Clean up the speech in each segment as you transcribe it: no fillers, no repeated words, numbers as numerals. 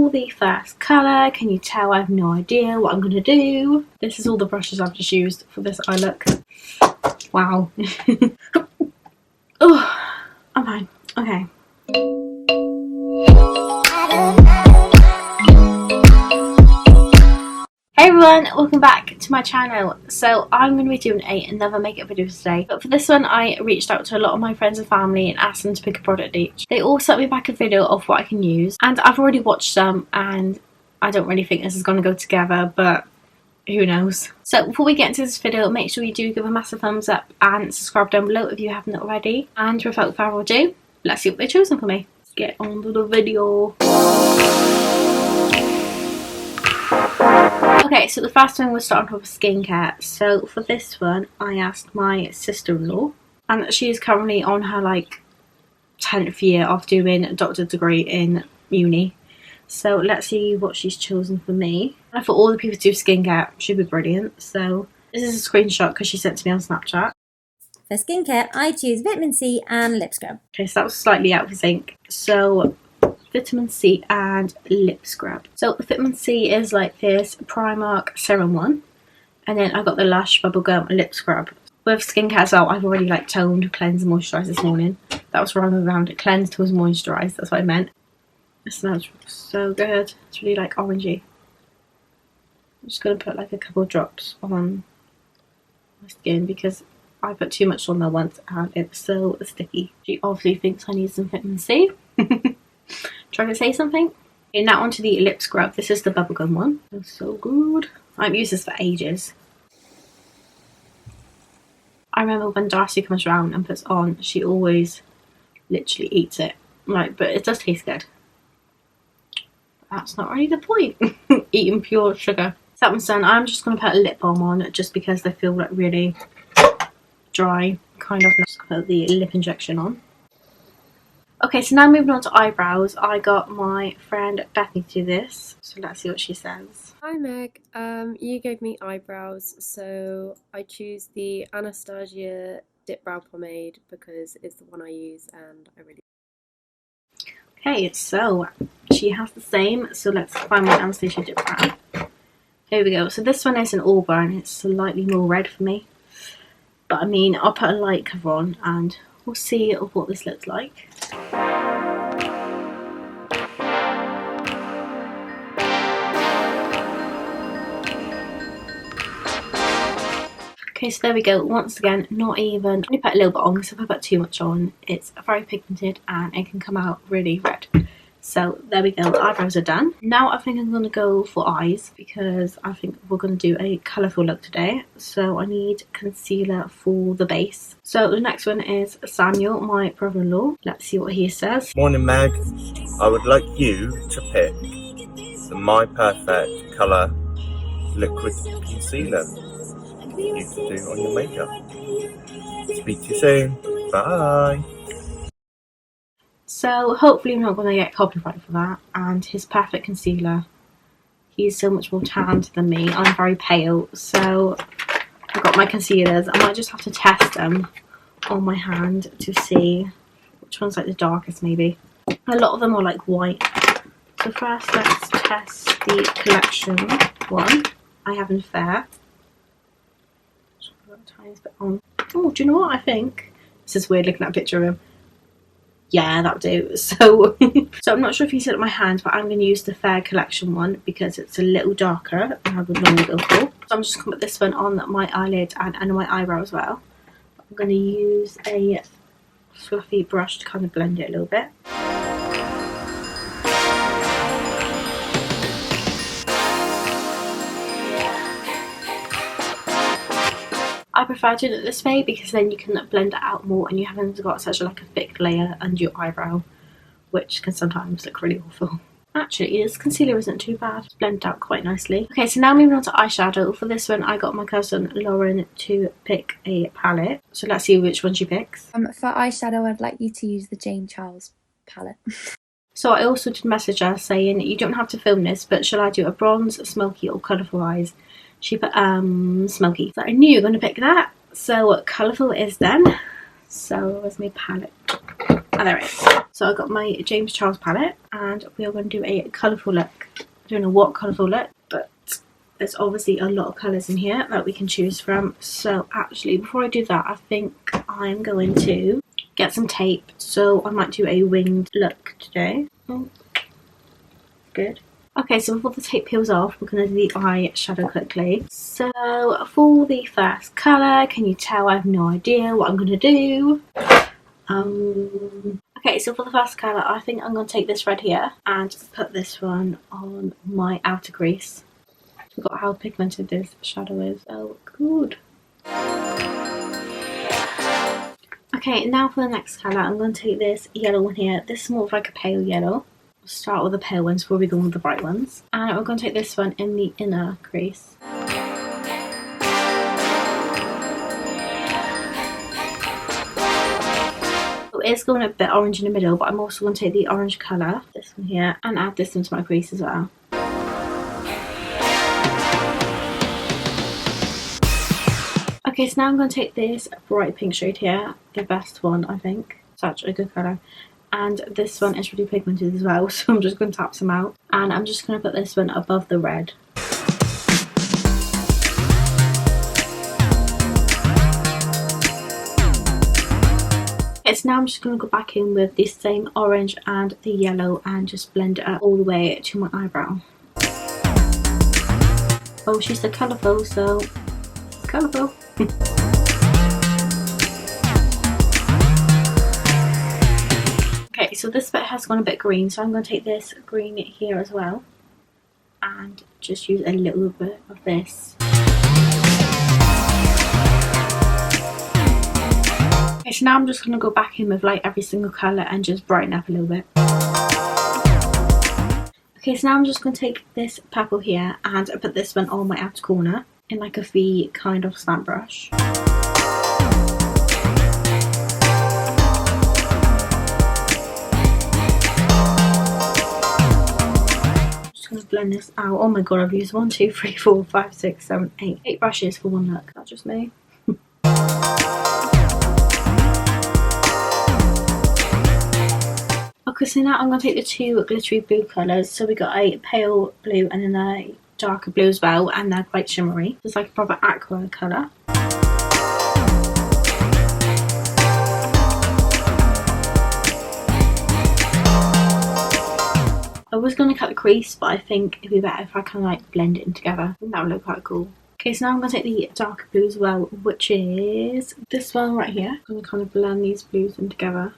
for the first colour. Can you tell I have no idea what I'm going to do? This is all the brushes I've just used for this eye look. Wow. Oh, I'm fine. Okay. Hey everyone, welcome back to my channel. So I'm going to be doing another makeup video today, but for this one I reached out to a lot of my friends and family and asked them to pick a product each. They all sent me back a video of what I can use, and I've already watched some and I don't really think this is going to go together, but who knows. So before we get into this video, make sure you do give a massive thumbs up and subscribe down below if you haven't already. And without further ado, let's see what they've chosen for me. Let's get on to the video. Okay, so the first one we're starting off with skincare. So for this one, I asked my sister-in-law, and she is currently on her like 10th year of doing a doctorate degree in uni. So let's see what she's chosen for me. I thought all the people do skincare should be brilliant. So this is a screenshot because she sent to me on Snapchat. For skincare, I choose vitamin C and lip scrub. Okay, so that was slightly out of sync. So vitamin C and lip scrub. So the vitamin C is like this Primark serum one, and then I got the Lush bubblegum lip scrub. With skincare as well, I've already like toned, cleansed and moisturised this morning. That was wrong around. It cleansed was moisturised, that's what I meant. It smells so good. It's really like orangey. I'm just going to put like a couple of drops on my skin because I put too much on there once and it's so sticky. She obviously thinks I need some vitamin C. Trying to say something? Okay, now onto the lip scrub. This is the bubblegum one. It's so good. I've used this for ages. I remember when Darcy comes around and puts on, she always literally eats it. Right, but it does taste good. That's not really the point. Eating pure sugar. So that one's done. I'm just going to put a lip balm on just because they feel like really dry. Kind of. Just put the lip injection on. Okay, so now moving on to eyebrows. I got my friend Bethany to do this. So let's see what she says. Hi Meg, you gave me eyebrows, so I choose the Anastasia Dip Brow Pomade because it's the one I use and I really... Okay, so she has the same, so let's find my Anastasia Dip Brow. Here we go. So this one is an Auburn. It's slightly more red for me. But I mean, I'll put a light cover on and we'll see what this looks like. Okay, so there we go. Once again, not even... I'm going to put a little bit on because if I put too much on, it's very pigmented and it can come out really red. So there we go, the eyebrows are done. Now I think I'm going to go for eyes because I think we're going to do a colourful look today. So I need concealer for the base. So the next one is Samuel, my brother-in-law. Let's see what he says. Morning Meg, I would like you to pick the My Perfect Colour Liquid Concealer you can do on your makeup. Speak to you soon, bye! So hopefully I'm not going to get copyright for that. And his perfect concealer, he's so much more tanned than me. I'm very pale, so I've got my concealers. I might just have to test them on my hand to see which one's like the darkest maybe. A lot of them are like white. So first let's test the collection one. I have in Fair. Just put a tiny bit on. Oh, do you know what I think? This is weird looking at a picture of him. Yeah, that'll do. So I'm not sure if you see it on my hand, but I'm going to use the Fair collection one because it's a little darker than I would normally go for. So I'm just going to put this one on my eyelid and on my eyebrow as well. I'm going to use a fluffy brush to kind of blend it a little bit. I prefer doing it this way because then you can blend it out more and you haven't got such like a thick layer under your eyebrow, which can sometimes look really awful. Actually, this concealer isn't too bad. It's blended out quite nicely. Okay, so now moving on to eyeshadow. For this one, I got my cousin Lauren to pick a palette. So let's see which one she picks. For eyeshadow, I'd like you to use the Jane Charles palette. So I also did message her saying, you don't have to film this, but shall I do a bronze, smoky or colourful eyes? She put smoky. So I knew you were going to pick that. So colourful is then. So where's my palette? Oh, there it is. So I got my James Charles palette, and we are going to do a colourful look. I don't know what colourful look, but there's obviously a lot of colours in here that we can choose from. So actually, before I do that, I think I'm going to get some tape. So I might do a winged look today. Oh, good. Okay, so before the tape peels off, we're going to do the eyeshadow quickly. So for the first colour, can you tell I have no idea what I'm going to do? Okay, so for the first colour, I think I'm going to take this red here and put this one on my outer crease. I forgot how pigmented this shadow is. Oh, good. Okay, now for the next colour, I'm going to take this yellow one here. This is more of like a pale yellow. We'll start with the pale ones before we go on with the bright ones. And we're going to take this one in the inner crease. It's going a bit orange in the middle, but I'm also going to take the orange colour, this one here, and add this into my crease as well. Okay, so now I'm going to take this bright pink shade here, the best one I think, such a good colour, and this one is really pigmented as well, so I'm just going to tap some out, and I'm just going to put this one above the red. So now I'm just going to go back in with the same orange and the yellow and just blend it up all the way to my eyebrow. Oh, she's so colourful, so it's colourful. Okay, so this bit has gone a bit green, so I'm going to take this green here as well and just use a little bit of this. Okay, so now I'm just going to go back in with like every single colour and just brighten up a little bit. Okay, so now I'm just going to take this purple here and put this one on my outer corner in like a V kind of slant brush. Just going to blend this out. Oh my god, I've used 1, 2, 3, 4, 5, 6, 7, 8. 8 brushes for one look. That's just me. Okay, so now I'm going to take the two glittery blue colours. So we got a pale blue and then a darker blue as well, and they're quite shimmery. It's like a proper aqua colour. I was going to cut the crease, but I think it'd be better if I kind of like blend it in together. I think that would look quite cool. Okay, so now I'm going to take the darker blue as well, which is this one right here. I'm going to kind of blend these blues in together.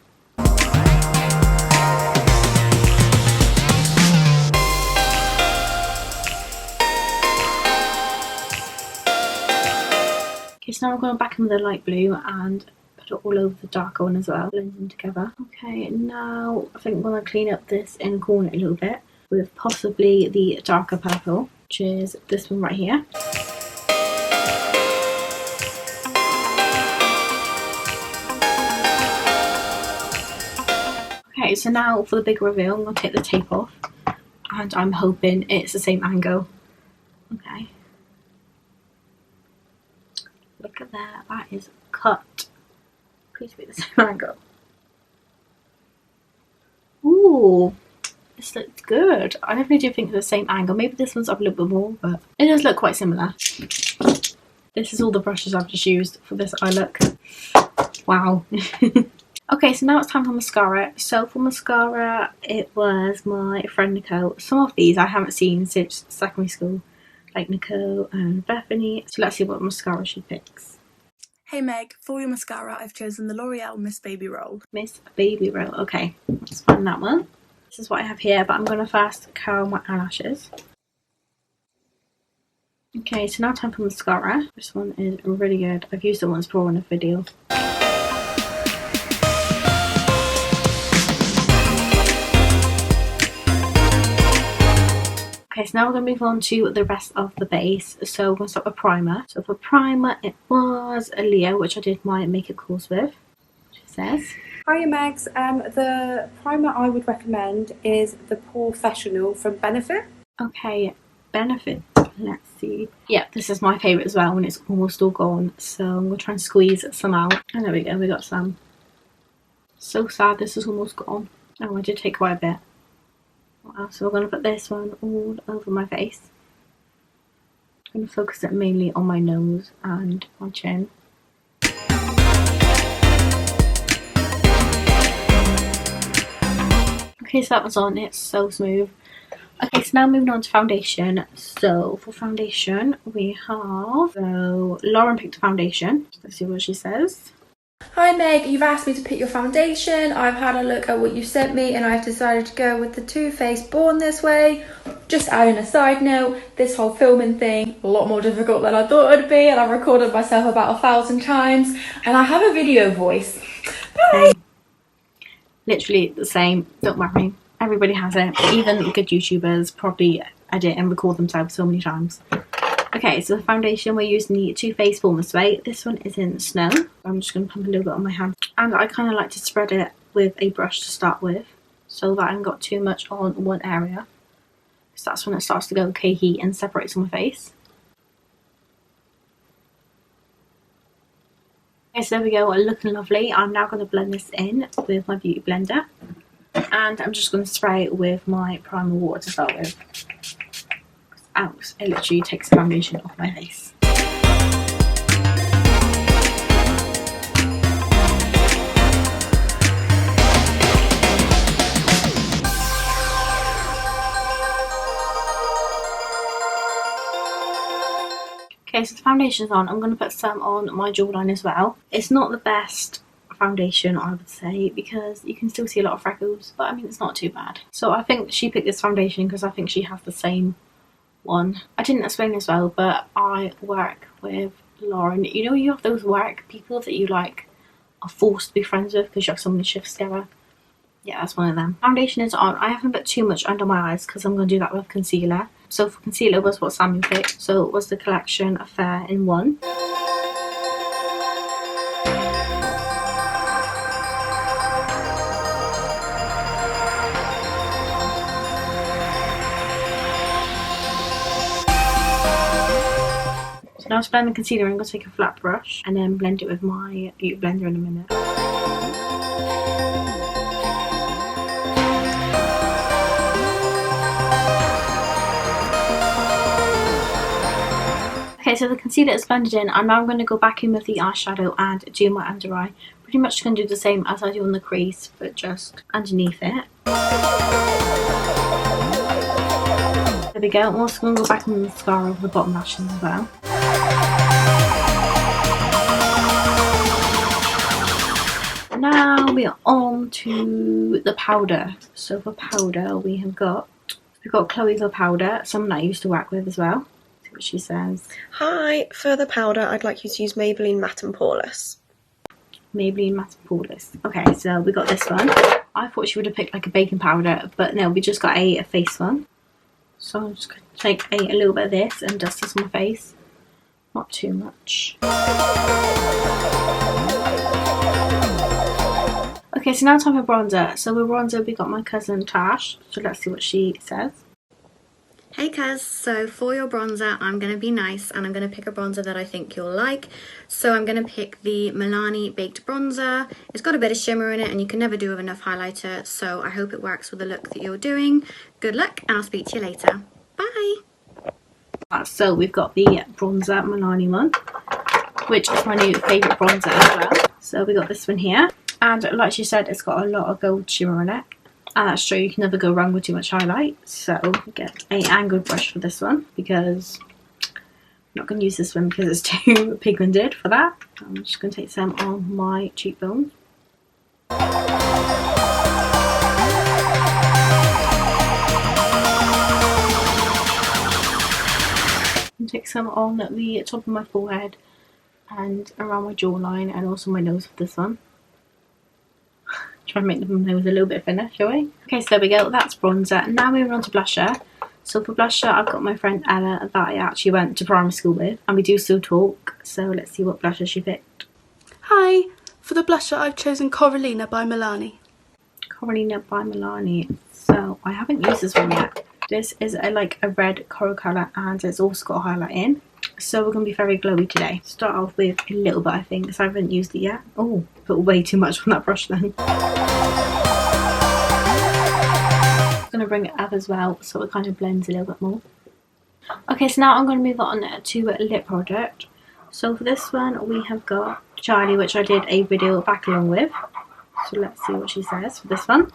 Okay, so now I'm going back in with the light blue and put it all over the darker one as well, blend them together. Okay, now I think I'm going to clean up this inner corner a little bit with possibly the darker purple, which is this one right here. Okay, so now for the big reveal, I'm going to take the tape off and I'm hoping it's the same angle. Okay. Look at that, that is cut. Please be the same angle. Ooh, this looks good. I definitely do think it's the same angle. Maybe this one's up a little bit more, but it does look quite similar. This is all the brushes I've just used for this eye look. Wow. Okay, so now it's time for mascara. So for mascara, it was my friend Nicole. Some of these I haven't seen since secondary school, like Nicole and Bethany. So let's see what mascara she picks. Hey Meg, for your mascara I've chosen the L'Oreal Miss Baby Roll. Miss Baby Roll, okay. Let's find that one. This is what I have here, but I'm going to first curl my eyelashes. Okay, so now time for mascara. This one is really good. I've used it once before in a video. Okay, so now we're going to move on to the rest of the base. So we're going to start with primer. So for primer, it was a Leo, which I did my makeup course with. Which it says. Hiya Megs, the primer I would recommend is the Porefessional from Benefit. Okay, Benefit. Let's see. Yeah, this is my favourite as well when it's almost all gone. So I'm going to try and squeeze some out. And there we go, we got some. So sad this is almost gone. Oh, I did take quite a bit. So we're going to put this one all over my face. I'm going to focus it mainly on my nose and my chin. Okay, so that was on. It's so smooth. Okay, so now moving on to foundation. So for foundation we have, so Lauren picked a foundation. Let's see what she says. Hi Meg, you've asked me to pick your foundation. I've had a look at what you sent me and I've decided to go with the Too Faced Born This Way. Just adding a side note, this whole filming thing, a lot more difficult than I thought it would be, and I've recorded myself about 1,000 times and I have a video voice. Literally the same, don't worry. Everybody has it. Even good YouTubers probably edit and record themselves so many times. Okay, so the foundation we're using the Too Faced Born This Way. This one is in Snow. I'm just going to pump a little bit on my hand. And I kind of like to spread it with a brush to start with, so that I haven't got too much on one area. Because that's when it starts to go cakey and separates on my face. Okay, so there we go, looking lovely. I'm now going to blend this in with my beauty blender. And I'm just going to spray it with my primer water to start with. Ouch, it literally takes the foundation off my face. Okay, so the foundation's on. I'm going to put some on my jawline as well. It's not the best foundation, I would say, because you can still see a lot of freckles, but I mean, it's not too bad. So I think she picked this foundation because I think she has the same one. I didn't explain this well, but I work with Lauren. You know, you have those work people that you like are forced to be friends with because you have so many shifts together. Yeah, that's one of them. Foundation is on. I haven't put too much under my eyes because I'm going to do that with concealer. So for concealer was what Samuel picked. So it was the Collection Affair in 1. Now to blend the concealer, I'm going to take a flat brush and then blend it with my beauty blender in a minute. Okay, so the concealer is blended in, and now I'm going to go back in with the eyeshadow and do my under eye. Pretty much going to do the same as I do on the crease, but just underneath it. There we go. I'm also going to go back on the mascara with the bottom lashes as well. Now we are on to the powder. So for powder we've got Chloe the powder, someone I used to work with as well. See what she says. Hi, for the powder I'd like you to use Maybelline Matte and Poreless. Maybelline Matte and Poreless. Okay, so we got this one. I thought she would have picked like a baking powder, but no, we just got a face one. So I'm just going to take a little bit of this and dust this on my face. Not too much. Okay, so now time for bronzer. So with bronzer we got my cousin Tash. So let's see what she says. Hey cuz, so for your bronzer I'm going to be nice and I'm going to pick a bronzer that I think you'll like. So I'm going to pick the Milani Baked Bronzer. It's got a bit of shimmer in it and you can never do with enough highlighter, so I hope it works with the look that you're doing. Good luck and I'll speak to you later. Bye! So we've got the bronzer Milani one, which is my new favourite bronzer as well. So we got this one here, and like she said, it's got a lot of gold shimmer in it. And that's true, you can never go wrong with too much highlight. So get an angled brush for this one because I'm not going to use this one because it's too pigmented for that. I'm just going to take some on my cheekbone. And take some on the top of my forehead and around my jawline and also my nose with this one. Try and make the nose a little bit thinner, shall we? Okay, so there we go, that's bronzer. Now moving on to blusher. So for blusher, I've got my friend Ella that I actually went to primary school with, and we do still talk. So let's see what blusher she picked. Hi, for the blusher I've chosen Coralina by Milani. Coralina by Milani. So I haven't used this one yet. This is like a red coral colour and it's also got a highlight in. So we're going to be very glowy today. Start off with a little bit, I think, because I haven't used it yet. Oh, put way too much on that brush then. I'm going to bring it up as well so it kind of blends a little bit more. Okay, so now I'm going to move on to lip product. So for this one we have got Charlie, which I did a video back along with. So let's see what she says for this one.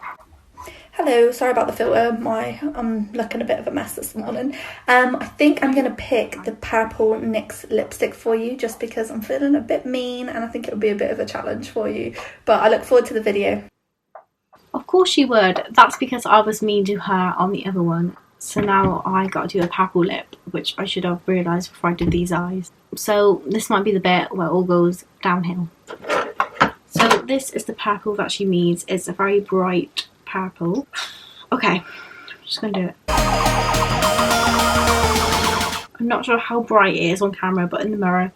Hello, sorry about the filter, I'm looking a bit of a mess this morning. I think I'm going to pick the purple NYX lipstick for you just because I'm feeling a bit mean and I think it'll be a bit of a challenge for you. But I look forward to the video. Of course she would. That's because I was mean to her on the other one. So now I got to do a purple lip, which I should have realised before I did these eyes. So this might be the bit where it all goes downhill. So this is the purple that she means. It's a very bright purple. Okay, I'm just going to do it. I'm not sure how bright it is on camera, but in the mirror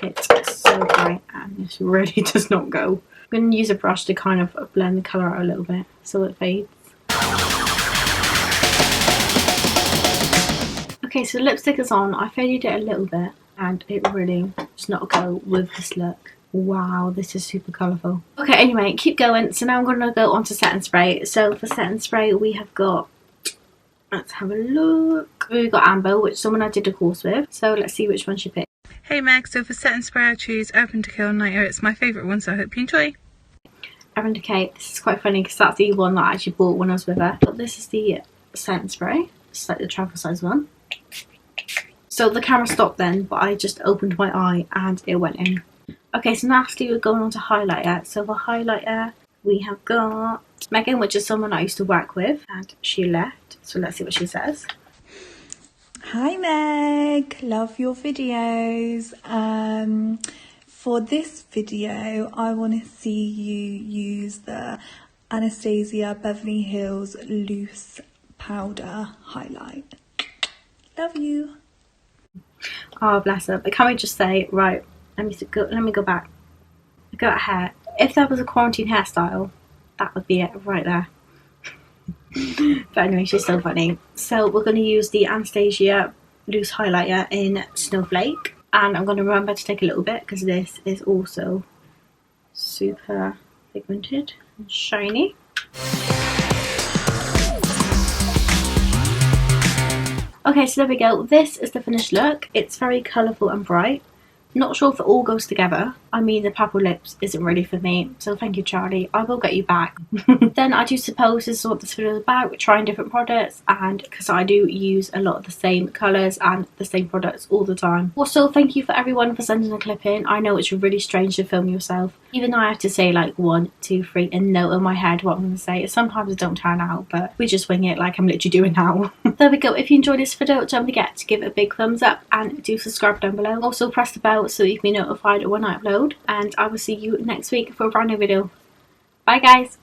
it's so bright and it really does not go. I'm going to use a brush to kind of blend the colour out a little bit so it fades. Okay, so the lipstick is on. I faded it a little bit and it really does not go with this look. Wow, this is super colourful. Okay, anyway, keep going. So now I'm going to go on to setting spray. So for setting spray we have got, let's have a look. We've got Amber, which is someone I did a course with. So let's see which one she picked. Hey Meg, so for setting spray I choose Urban Decay Nighter. It's my favourite one, so I hope you enjoy. Urban Decay, this is quite funny because that's the one that I actually bought when I was with her. But this is the setting spray. It's like the travel size one. So the camera stopped then, but I just opened my eye and it went in. Okay, so lastly we're going on to highlighter. So for highlighter we have got Megan, which is someone I used to work with, and she left. So let's see what she says. Hi Meg, love your videos. For this video I want to see you use the Anastasia Beverly Hills Loose Powder Highlight. Love you. Oh bless her. But can we just say, right, let me go back. Look at her hair. If there was a quarantine hairstyle, that would be it right there. But anyway, she's so funny. So we're going to use the Anastasia Loose Highlighter in Snowflake. And I'm going to remember to take a little bit because this is also super pigmented and shiny. Okay, so there we go. This is the finished look. It's very colourful and bright. Not sure if it all goes together. I mean, the purple lips isn't really for me, so thank you, Charlie. I will get you back. Then I do suppose this is what this video is about. We're trying different products, and because I do use a lot of the same colours and the same products all the time. Also, thank you for everyone for sending a clip in. I know it's really strange to film yourself. Even though I have to say like 1, 2, 3 and note in my head what I'm going to say. Sometimes it don't turn out, but we just wing it like I'm literally doing now. There we go. If you enjoyed this video, don't forget to give it a big thumbs up and do subscribe down below. Also press the bell so you can be notified when I upload, and I will see you next week for a brand new video. Bye guys!